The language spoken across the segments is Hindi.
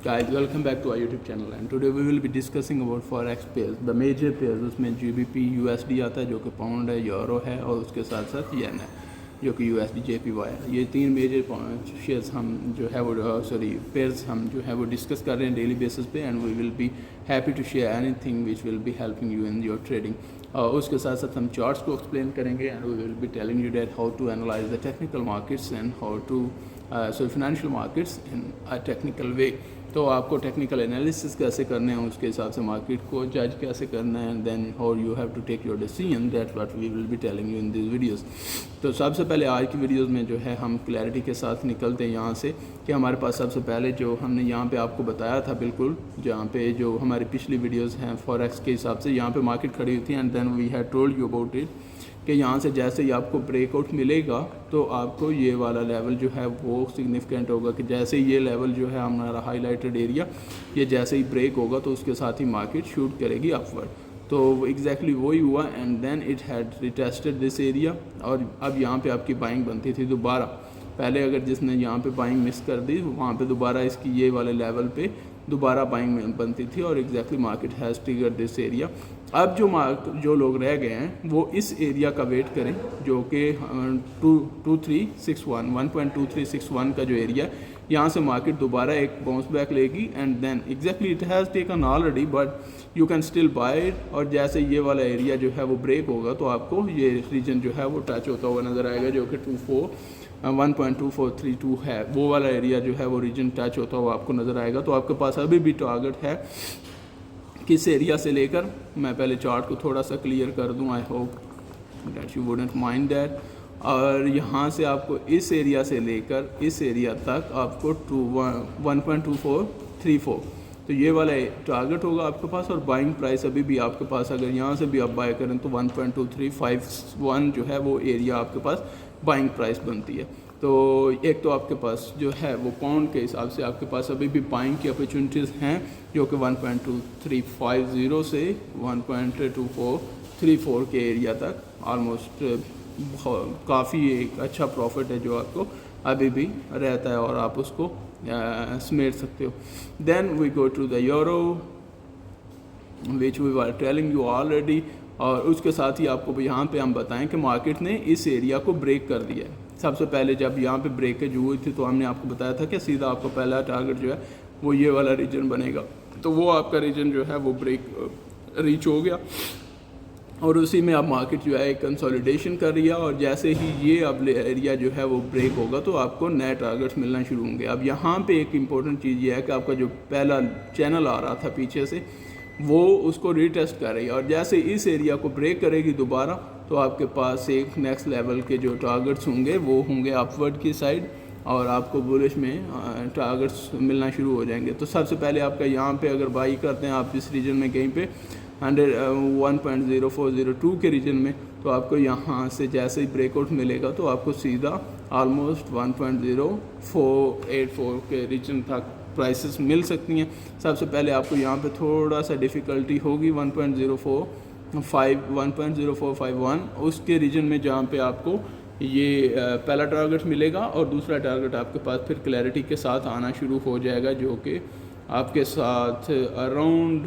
Guys, welcome back to our YouTube channel and today we will be discussing about forex pairs, the major pairs। उसमें GBP USD आता है जो कि पाउंड है, यूरो है और उसके साथ साथ येन है जो कि USD JPY है। ये तीन मेजर शेयर्स हम जो है वो पेयर्स हम जो है वो डिस्कस कर रहे हैं डेली बेसिस पे and we will be happy to share anything which will be helping you in your trading. और उसके साथ साथ हम चार्ट्स को एक्सप्लेन करेंगे and we will be telling you that how to analyse the technical markets and how to financial markets in a technical way. तो आपको टेक्निकल एनालिसिस कैसे करने हैं, उसके हिसाब से मार्केट को जज कैसे करना है and then how you have to take your decision, that's what we will be telling you in this videos. तो सबसे पहले आज की वीडियोस में जो है हम क्लैरिटी के साथ निकलते हैं यहाँ से कि हमारे पास सबसे पहले जो हमने यहाँ पे आपको बताया था बिल्कुल जहाँ पे जो हमारी पिछली वीडियोज़ हैं फॉरेक्स के हिसाब से यहाँ पे मार्केट खड़ी हुई थी and then we had told you about it कि यहाँ से जैसे ही आपको ब्रेकआउट मिलेगा तो आपको ये वाला लेवल जो है वो सिग्निफिकेंट होगा कि जैसे ये लेवल जो है हमारा हाईलाइटेड एरिया ये जैसे ही ब्रेक होगा तो उसके साथ ही मार्केट शूट करेगी अपवर्ड। तो एग्जैक्टली वही हुआ and then it had retested this area और अब यहाँ पे आपकी बाइंग बनती थी दोबारा। पहले अगर जिसने यहाँ पे बाइंग मिस कर दी वहाँ पे दोबारा इसकी ये वाले लेवल पे दोबारा बाइंग बनती थी और exactly market has trigger this area. अब जो लोग रह गए हैं वो इस एरिया का वेट करें जो कि 1.2361 का जो एरिया यहाँ से मार्केट दोबारा एक बाउंस बैक लेगी and then exactly it has taken already but you can still buy it. और जैसे ये वाला एरिया जो है वो ब्रेक होगा तो आपको ये रीजन जो है वो टच होता हुआ नज़र आएगा जो कि 1.2432 है, वो वाला एरिया जो है वो रीजन टच होता हुआ आपको नज़र आएगा। तो आपके पास अभी भी टारगेट है किस एरिया से लेकर, मैं पहले चार्ट को थोड़ा सा क्लियर कर दूं, I hope that you wouldn't mind that. और यहाँ से आपको इस एरिया से लेकर इस एरिया तक आपको 1.2434 तो ये वाला टारगेट होगा आपके पास। और बाइंग प्राइस अभी भी आपके पास अगर यहाँ से भी आप बाय करें तो 1.2351 जो है वो एरिया आपके पास बाइंग प्राइस बनती है। तो एक तो आपके पास जो है वो पाउंड के हिसाब से आपके पास अभी भी बाइंग की अपॉर्चुनिटीज़ हैं जो कि 1.2350 से 1.2434 के एरिया तक ऑलमोस्ट काफ़ी एक अच्छा प्रॉफिट है जो आपको अभी भी रहता है और आप उसको समेट सकते हो। Then we go to the euro which we are telling you already. और उसके साथ ही आपको यहाँ पे हम बताएं कि मार्केट ने इस एरिया को ब्रेक कर दिया है। सबसे पहले जब यहाँ पे ब्रेकेज हुई थी तो हमने आपको बताया था कि सीधा आपका पहला टारगेट जो है वो ये वाला रीजन बनेगा। तो वो आपका रीजन जो है वो ब्रेक रीच हो गया और उसी में अब मार्केट जो है कंसोलिडेशन कर रही है और जैसे ही ये अब एरिया जो है वो ब्रेक होगा तो आपको नए टारगेट्स मिलना शुरू होंगे। अब यहाँ पे एक इम्पॉर्टेंट चीज़ ये है कि आपका जो पहला चैनल आ रहा था पीछे से वो उसको रीटेस्ट कर रही है और जैसे इस एरिया को ब्रेक करेगी दोबारा तो आपके पास एक नेक्स्ट लेवल के जो टारगेट्स होंगे वो होंगे अपवर्ड की साइड और आपको बुलिश में टारगेट्स मिलना शुरू हो जाएंगे। तो सबसे पहले आपका यहाँ पे अगर बाई करते हैं आप इस रीजन में कहीं पे 1.0402 के रीजन में तो आपको यहाँ से जैसे ही ब्रेकआउट मिलेगा तो आपको सीधा ऑलमोस्ट 1.0484 के रीजन तक प्राइसेस मिल सकती हैं। सबसे पहले आपको यहाँ पे थोड़ा सा डिफ़िकल्टी होगी 1.0451 उसके रीजन में जहाँ पे आपको ये पहला टारगेट मिलेगा और दूसरा टारगेट आपके पास फिर क्लैरिटी के साथ आना शुरू हो जाएगा जो कि आपके साथ अराउंड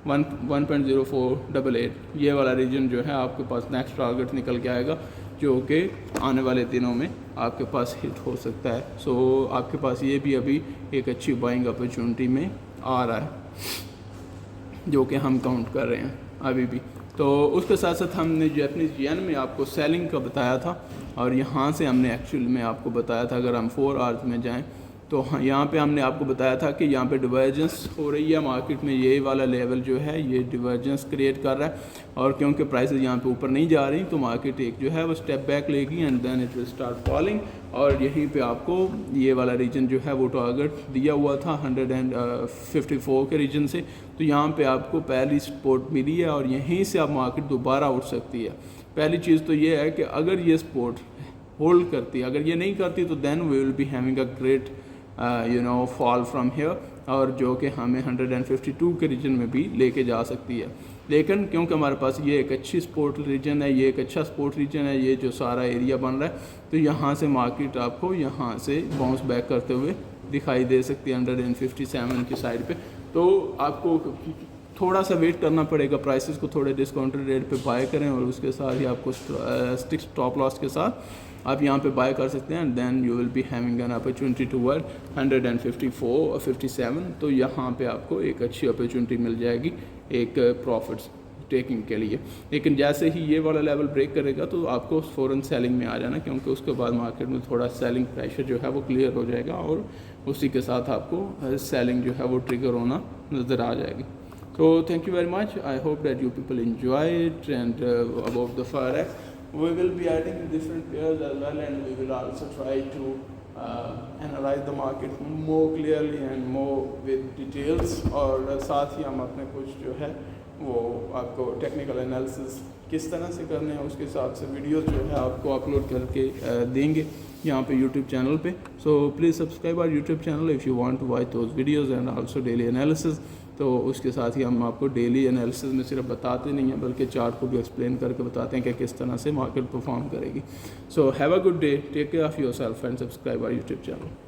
1.0488 ये वाला रीजन जो है आपके पास नेक्स्ट टारगेट निकल के आएगा जो कि आने वाले दिनों में आपके पास हिट हो सकता है। सो आपके पास ये भी अभी एक अच्छी बाइंग अपॉर्चुनिटी में आ रहा है जो कि हम काउंट कर रहे हैं अभी भी। तो उसके साथ साथ हमने जैपनीज़ येन में आपको सेलिंग का बताया था और यहाँ से हमने एक्चुअल में आपको बताया था अगर हम 4 आवर्स में जाएं तो यहाँ पे हमने आपको बताया था कि यहाँ पे डिवर्जेंस हो रही है मार्केट में, ये वाला लेवल जो है ये डिवर्जेंस क्रिएट कर रहा है और क्योंकि प्राइसेस यहाँ पे ऊपर नहीं जा रही तो मार्केट एक जो है वो स्टेप बैक लेगी and then it will start falling. और यहीं पे आपको ये वाला रीजन जो है वो टारगेट दिया हुआ था 154 के रीजन से, तो यहाँ पे आपको पहली सपोर्ट मिली है और यहीं से अब मार्केट दोबारा उठ सकती है। पहली चीज़ तो ये है कि अगर ये सपोर्ट होल्ड करती है, अगर ये नहीं करती तो then we will be having a great fall from here और जो कि हमें 152 के रीजन में भी लेके जा सकती है। लेकिन क्योंकि हमारे पास ये एक अच्छी सपोर्ट रीजन है, ये एक अच्छा सपोर्ट रीजन है, ये जो सारा एरिया बन रहा है, तो यहाँ से मार्केट आपको यहाँ से बाउंस बैक करते हुए दिखाई दे सकती है 157 की साइड पे। तो आपको थोड़ा सा वेट करना पड़ेगा, प्राइसेस को थोड़े डिस्काउंटेड रेट पे बाय करें और उसके साथ ही आपको स्टिक स्टॉप लॉस के साथ आप यहाँ पे बाय कर सकते हैं। Then you will be having an opportunity toward 154 और 57। तो यहाँ पे आपको एक अच्छी अपॉर्चुनिटी मिल जाएगी एक प्रॉफिट्स टेकिंग के लिए। लेकिन जैसे ही ये वाला लेवल ब्रेक करेगा तो आपको फ़ौरन सेलिंग में आ जाना, क्योंकि उसके बाद मार्केट में थोड़ा सेलिंग प्रेशर जो है वो क्लियर हो जाएगा और उसी के साथ आपको सेलिंग जो है वो ट्रिगर होना नज़र आ जाएगी। So thank you very much. I hope that you people enjoy it. And about the Forex, we will be adding different pairs as well, and we will also try to analyze the market more clearly and more with details. और साथ ही हम अपने कुछ जो है वो आपको टेक्निकल एनालिसिस किस तरह से करने हैं उसके हिसाब से वीडियोस जो है आपको अपलोड करके देंगे यहाँ पे यूट्यूब चैनल पे। So please subscribe our YouTube channel if you want to watch those videos and also daily analysis. तो उसके साथ ही हम आपको डेली एनालिसिस में सिर्फ बताते नहीं हैं बल्कि चार्ट को भी एक्सप्लेन करके बताते हैं कि किस तरह से मार्केट परफॉर्म करेगी। So have a good day, take care of yourself and subscribe our YouTube channel.